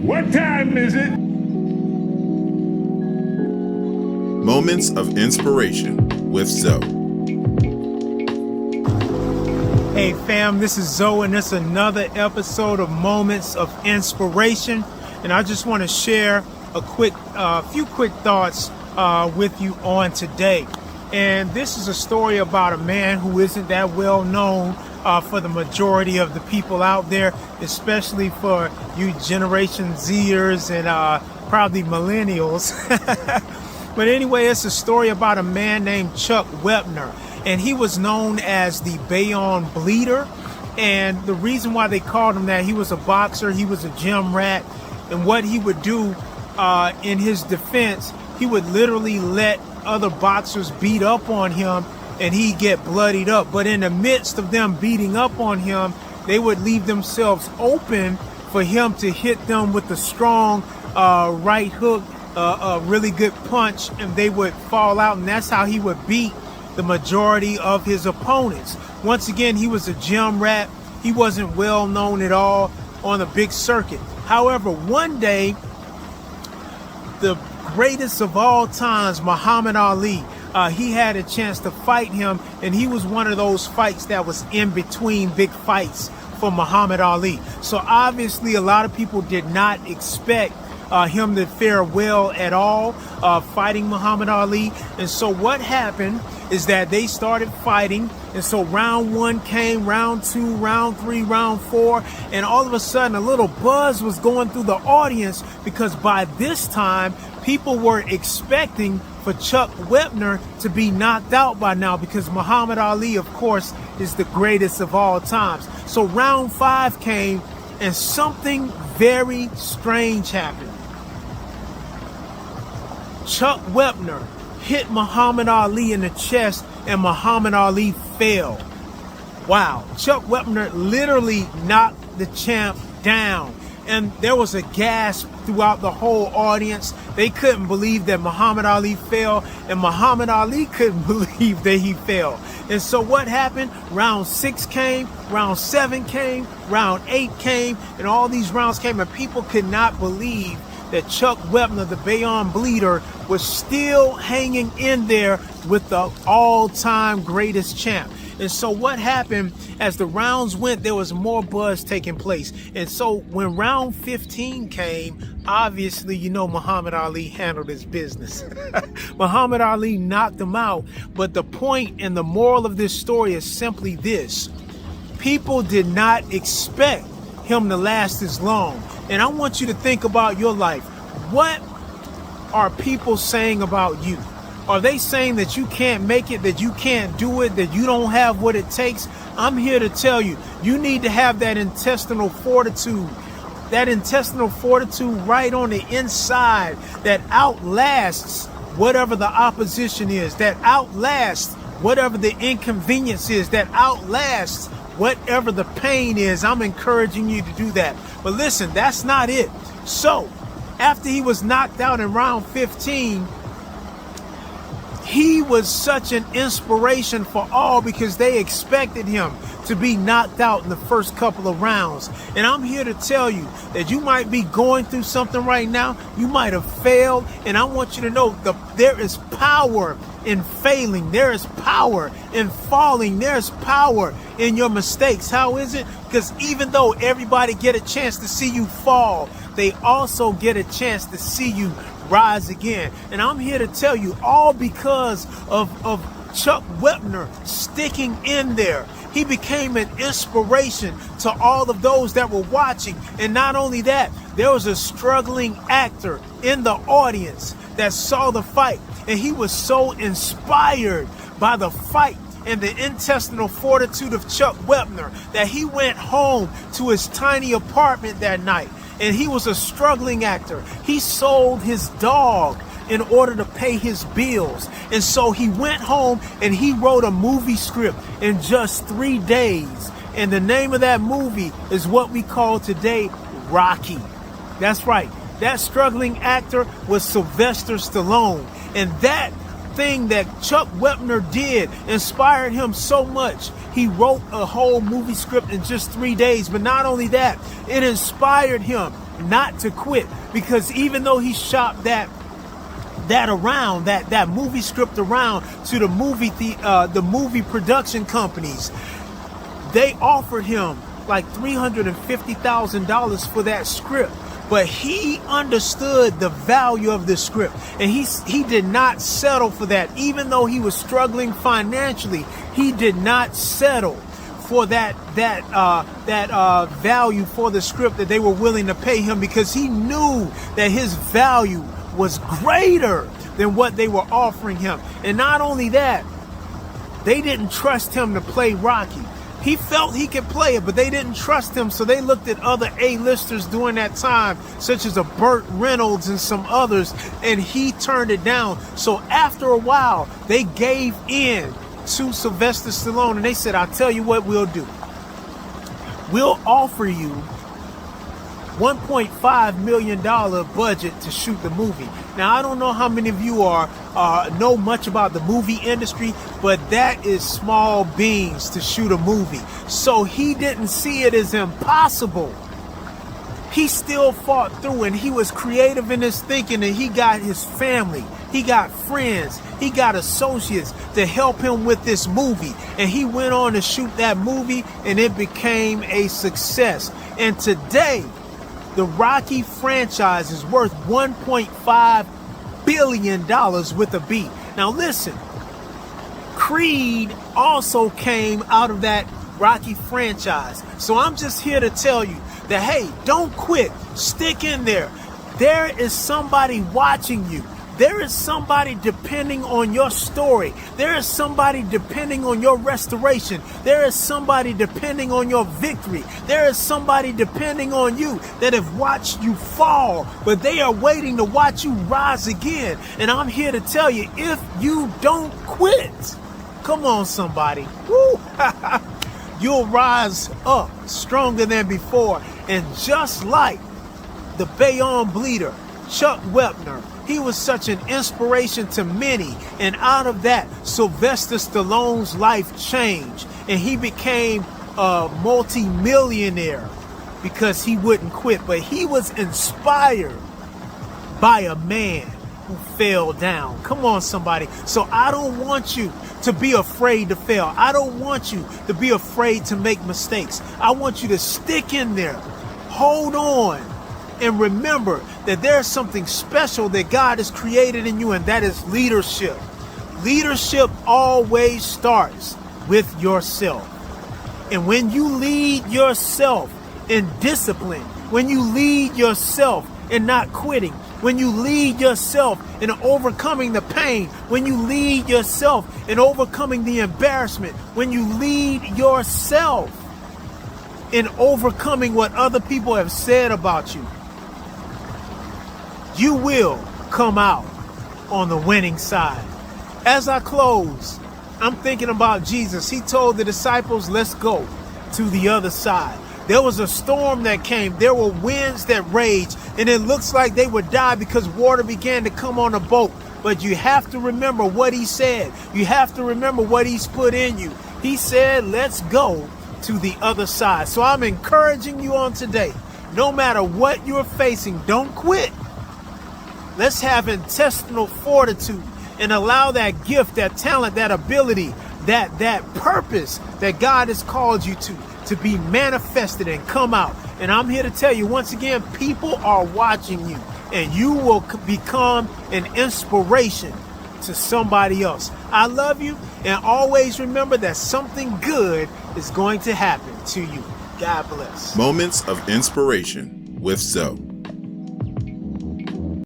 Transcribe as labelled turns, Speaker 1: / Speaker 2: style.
Speaker 1: What time is it?
Speaker 2: Moments of Inspiration with Zoe.
Speaker 3: Hey fam, this is Zoe and it's another episode of Moments of Inspiration. And I just want to share a few quick thoughts with you on today. And this is a story about a man who isn't that well known for the majority of the people out there, especially for you Generation Zers and probably millennials. But anyway, it's a story about a man named Chuck Wepner, and he was known as the Bayonne Bleeder. And the reason why they called him that, he was a boxer, he was a gym rat, and what he would do in his defense, he would literally let other boxers beat up on him and he'd get bloodied up. But in the midst of them beating up on him, they would leave themselves open for him to hit them with a strong right hook, a really good punch, and they would fall out. And that's how he would beat the majority of his opponents. Once again, he was a gym rat. He wasn't well known at all on the big circuit. However, one day, the greatest of all times, Muhammad Ali, he had a chance to fight him, and he was one of those fights that was in between big fights for Muhammad Ali. So obviously a lot of people did not expect him to fare well at all fighting Muhammad Ali. And so what happened is that they started fighting, and so round one came, round two, round three, round four, and all of a sudden a little buzz was going through the audience, because by this time people were expecting for Chuck Wepner to be knocked out by now, because Muhammad Ali, of course, is the greatest of all times. So round five came, and something very strange happened. Chuck Wepner hit Muhammad Ali in the chest, and Muhammad Ali fell. Wow. Chuck Wepner literally knocked the champ down, and there was a gasp throughout the whole audience. They couldn't believe that Muhammad Ali fell, and Muhammad Ali couldn't believe that he fell. And so what happened? Round 6 came, round 7 came, round 8 came, and all these rounds came, and people could not believe that Chuck Wepner, the Bayonne Bleeder, was still hanging in there with the all-time greatest champ. And so what happened, as the rounds went, there was more buzz taking place. And so when round 15 came, obviously, you know, Muhammad Ali handled his business. Muhammad Ali knocked him out. But the point and the moral of this story is simply this: people did not expect him to last as long. And I want you to think about your life. What are people saying about you? Are they saying that you can't make it, that you can't do it, that you don't have what it takes? I'm here to tell you, you need to have that intestinal fortitude right on the inside that outlasts whatever the opposition is, that outlasts whatever the inconvenience is, that outlasts whatever the pain is. I'm encouraging you to do that. But listen, that's not it. So after he was knocked out in round 15, he was such an inspiration for all, because they expected him to be knocked out in the first couple of rounds. And I'm here to tell you that you might be going through something right now. You might have failed. And I want you to know that there is power in failing. There is power in falling. There's power in your mistakes. How is it? Because even though everybody get a chance to see you fall, they also get a chance to see you rise again. And I'm here to tell you, all because of Chuck Wepner sticking in there. He became an inspiration to all of those that were watching. And not only that, there was a struggling actor in the audience that saw the fight, and he was so inspired by the fight and the intestinal fortitude of Chuck Wepner that he went home to his tiny apartment that night. And he was a struggling actor. He sold his dog in order to pay his bills. And so he went home and he wrote a movie script in just 3 days. And the name of that movie is what we call today Rocky. That's right. That struggling actor was Sylvester Stallone. And that thing that Chuck Wepner did inspired him so much. He wrote a whole movie script in just 3 days. But not only that, it inspired him not to quit, because even though he shopped that movie script around to the movie production companies, they offered him like $350,000 for that script. But he understood the value of the script, and he did not settle for that. Even though he was struggling financially, he did not settle for that value for the script that they were willing to pay him, because he knew that his value was greater than what they were offering him. And not only that, they didn't trust him to play Rocky. He felt he could play it, but they didn't trust him, so they looked at other A-listers during that time, such as a Burt Reynolds and some others, and he turned it down. So after a while, they gave in to Sylvester Stallone, and they said, I'll tell you what we'll do. We'll offer you $1.5 million budget to shoot the movie. Now, I don't know how many of you know much about the movie industry, but that is small beans to shoot a movie. So he didn't see it as impossible. He still fought through, and he was creative in his thinking, and he got his family, he got friends, he got associates to help him with this movie. And he went on to shoot that movie, and it became a success. And today, the Rocky franchise is worth $1.5 billion with a B. Now listen, Creed also came out of that Rocky franchise. So I'm just here to tell you that, hey, don't quit. Stick in there. There is somebody watching you. There is somebody depending on your story. There is somebody depending on your restoration. There is somebody depending on your victory. There is somebody depending on you that have watched you fall, but they are waiting to watch you rise again. And I'm here to tell you, if you don't quit, come on somebody, woo, you'll rise up stronger than before. And just like the Bayonne Bleeder, Chuck Wepner, he was such an inspiration to many, and out of that, Sylvester Stallone's life changed, and he became a multi-millionaire because he wouldn't quit. But he was inspired by a man who fell down. Come on, somebody. So I don't want you to be afraid to fail. I don't want you to be afraid to make mistakes. I want you to stick in there, hold on, and remember that there's something special that God has created in you, and that is leadership. Leadership always starts with yourself. And when you lead yourself in discipline, when you lead yourself in not quitting, when you lead yourself in overcoming the pain, when you lead yourself in overcoming the embarrassment, when you lead yourself in overcoming what other people have said about you, you will come out on the winning side. As I close, I'm thinking about Jesus. He told the disciples, let's go to the other side. There was a storm that came. There were winds that raged, and it looks like they would die because water began to come on the boat. But you have to remember what he said. You have to remember what he's put in you. He said, let's go to the other side. So I'm encouraging you on today, no matter what you're facing, don't quit. Let's have intestinal fortitude and allow that gift, that talent, that ability, that purpose that God has called you to be manifested and come out. And I'm here to tell you once again, people are watching you, and you will become an inspiration to somebody else. I love you, and always remember that something good is going to happen to you. God bless.
Speaker 2: Moments of Inspiration with Zoe.